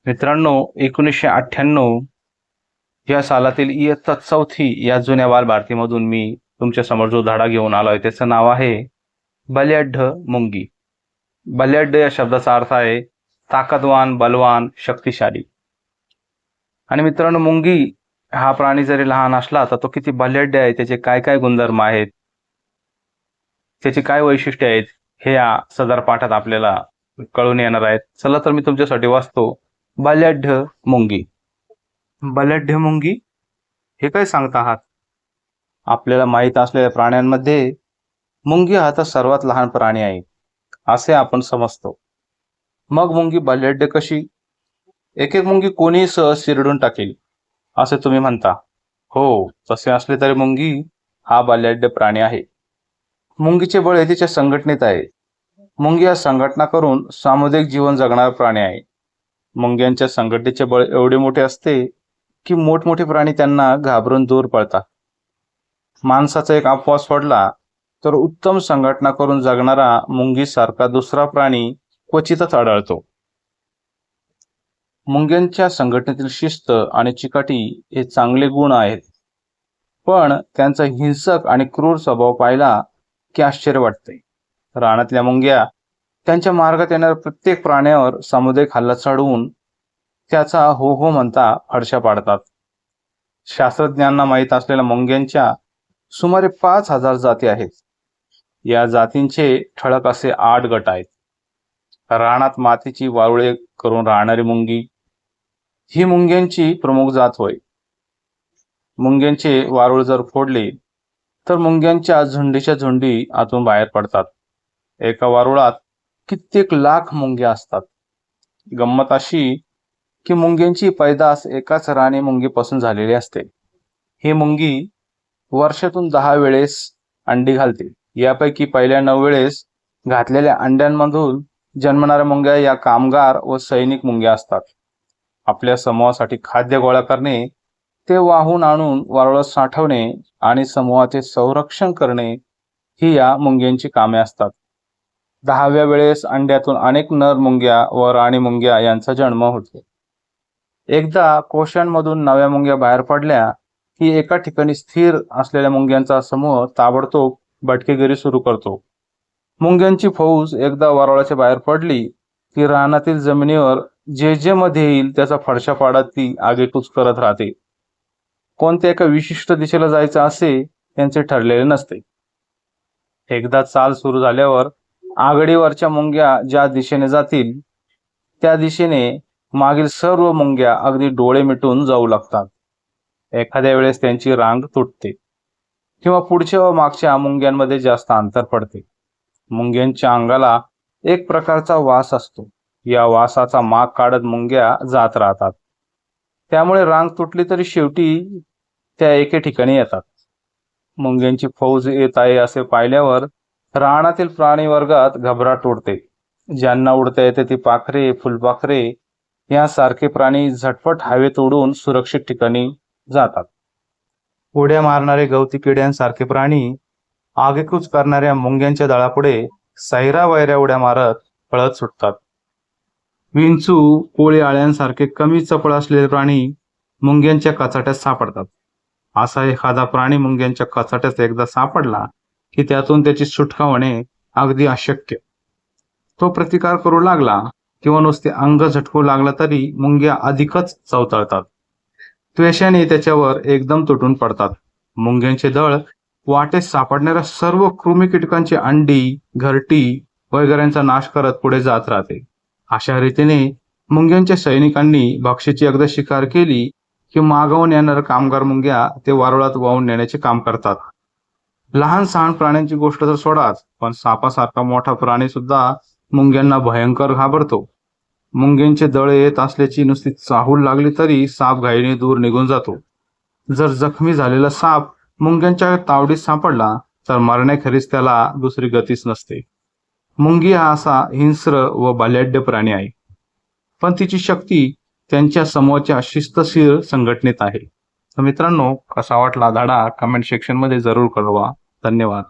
मित्रांनो, 1998 या सालातील इयत्ता चौथी या जुन्या बालभारतीमधून मी तुमच्या समोर जो धडा घेऊन आलोय त्याचं नाव आहे बल्याढ्य मुंगी. बल्याढ्य या शब्दाचा अर्थ आहे ताकदवान, बलवान, शक्तिशाली. आणि मित्रांनो, मुंगी हा प्राणी जरी लहान असला तर तो किती बल्याढ्य आहे, त्याचे काय काय गुणधर्म आहेत, त्याची काय वैशिष्ट्ये आहेत, हे या सदर पाठात आपल्याला कळून येणार आहेत. चला तर मी तुमच्यासाठी वाचतो बल्याढ्य मुंगी. बल्याढ्य मुंगी हे काय सांगत आहात? आपल्याला माहीत असलेल्या प्राण्यांमध्ये मुंगी हा तर सर्वात लहान प्राणी आहे असे आपण समजतो. मग मुंगी बल्याढ्य कशी? एक एक मुंगी कोणी सहज चिरडून टाकेल असे तुम्ही म्हणता. हो, तसे असले तरी मुंगी हा बल्याढ्य प्राणी आहे. मुंगीचे बळ तिच्या संघटनेत आहे. मुंगी हा संघटना करून सामुदायिक जीवन जगणारा प्राणी आहे. मुंग्यांच्या संघटनेचे बळ एवढे मोठे असते की मोठमोठे प्राणी त्यांना घाबरून दूर पळतात. माणसाचा एक अपवाद सोडला तर उत्तम संघटना करून जगणारा मुंगीसारखा दुसरा प्राणी क्वचितच आढळतो. मुंग्यांच्या संघटनेतील शिस्त आणि चिकाटी हे चांगले गुण आहेत, पण त्यांचा हिंसक आणि क्रूर स्वभाव पाहिला की आश्चर्य वाटते. रानातल्या मुंग्या त्यांच्या मार्गात येणाऱ्या प्रत्येक प्राण्यावर सामुदायिक हल्ला चढवून त्याचा हो हो म्हणता फडशा पाडतात. शास्त्रज्ञांना माहीत असलेल्या मुंग्यांच्या सुमारे 5000 जाती आहेत. या जातींचे ठळक असे 8 गट आहेत. रानात मातीची वारुळे करून राहणारी मुंगी ही मुंग्यांची प्रमुख जात होय. मुंग्यांचे वारुळ जर फोडले तर मुंग्यांच्या झुंडीच्या झुंडी आतून बाहेर पडतात. एका वारुळात कित्येक लाख मुंग्या असतात. गंमत अशी की मुंग्यांची पैदास एकाच राणी मुंगीपासून झालेली असते. ही मुंगी वर्षातून 10 वेळेस अंडी घालते. यापैकी पहिल्या 9 वेळेस घातलेल्या अंड्यांमधून जन्मणाऱ्या मुंग्या या कामगार व सैनिक मुंग्या असतात. आपल्या समूहासाठी खाद्य गोळा करणे, ते वाहून आणून वारुळात साठवणे आणि समूहाचे संरक्षण करणे ही या मुंग्यांची कामे असतात. 10व्या वेळेस अंड्यातून अनेक नर मुंग्या व राणी मुंग्या यांचा जन्म होतो. एकदा कोशांमधून नव्या मुंग्या बाहेर पडल्या की एका ठिकाणी स्थिर असलेल्या मुंग्यांचा समूह ताबडतोब भटकेगिरी सुरू करतो. मुंग्यांची फौज एकदा वारुळाच्या बाहेर पडली की रानातील जमिनीवर जे जे मध्ये येईल त्याचा फडशा पाडत ती आगेकूच करत राहते. कोणत्या एका विशिष्ट दिशेला जायचं असे त्यांचे ठरलेले नसते. एकदा चाल सुरू झाल्यावर आघाडीवरच्या मुंग्या ज्या दिशेने जातील त्या दिशेने मागील सर्व मुंग्या अगदी डोळे मिटून जाऊ लागतात. एखाद्या वेळेस त्यांची रांग तुटते किंवा पुढच्या व मागच्या मुंग्यांमध्ये जास्त अंतर पडते. मुंग्यांच्या अंगाला एक प्रकारचा वास असतो. या वासाचा माग काढत मुंग्या जात राहतात. त्यामुळे रांग तुटली तरी शेवटी त्या एके ठिकाणी येतात. मुंग्यांची फौज येत आहे असे पाहिल्यावर रानातील प्राणी वर्गात घबराट उडते. ज्यांना उडता येते ती पाखरे, फुलपाखरे यासारखे प्राणी झटपट हवेत उडून सुरक्षित ठिकाणी जातात. उड्या मारणारे गवती किड्यांसारखे प्राणी आगेकूच करणाऱ्या मुंग्यांच्या दळापुढे सैरा वैऱ्या उड्या मारत पळत सुटतात. विंचू, कोळी आळ्यांसारखे कमी चपळ असलेले प्राणी मुंग्यांच्या कचाट्यात सापडतात. असा एखादा प्राणी मुंग्यांच्या कचाट्यात एकदा सापडला की त्यातून त्याची सुटका होणे अगदी अशक्य. तो प्रतिकार करू लागला किंवा नुसते अंग झटकू लागला तरी मुंग्या अधिकच चवतळतात. त्वेषाने त्याच्यावर एकदम तुटून पडतात. मुंग्यांचे दळ वाटेत सापडणाऱ्या सर्व कृमी कीटकांची अंडी, घरटी वगैरेंचा नाश करत पुढे जात राहते. अशा रीतीने मुंग्यांच्या सैनिकांनी भक्ष्याची एकदा शिकार केली की मागवून येणाऱ्या कामगार मुंग्या ते वारुळात वाहून नेण्याचे काम करतात. लहान सहान प्राण्यांची गोष्ट तर सोडाच, पण सापासारखा मोठा प्राणी सुद्धा मुंग्यांना भयंकर घाबरतो. मुंग्यांचे दळे येत असल्याची नुसती चाहूल लागली तरी साप घाईने दूर निघून जातो. जर जखमी झालेला साप मुंग्यांच्या तावडीत सापडला तर मरण्याखेरीज त्याला दुसरी गतीच नसते. मुंगी हा असा हिंस्र व बलाढ्य प्राणी आहे, पण तिची शक्ती त्यांच्या समूहाच्या शिस्तशीर संघटनेत आहे. तर मित्रांनो, कसा वाटला धडा कमेंट सेक्शन मध्ये जरूर कळवा. धन्यवाद.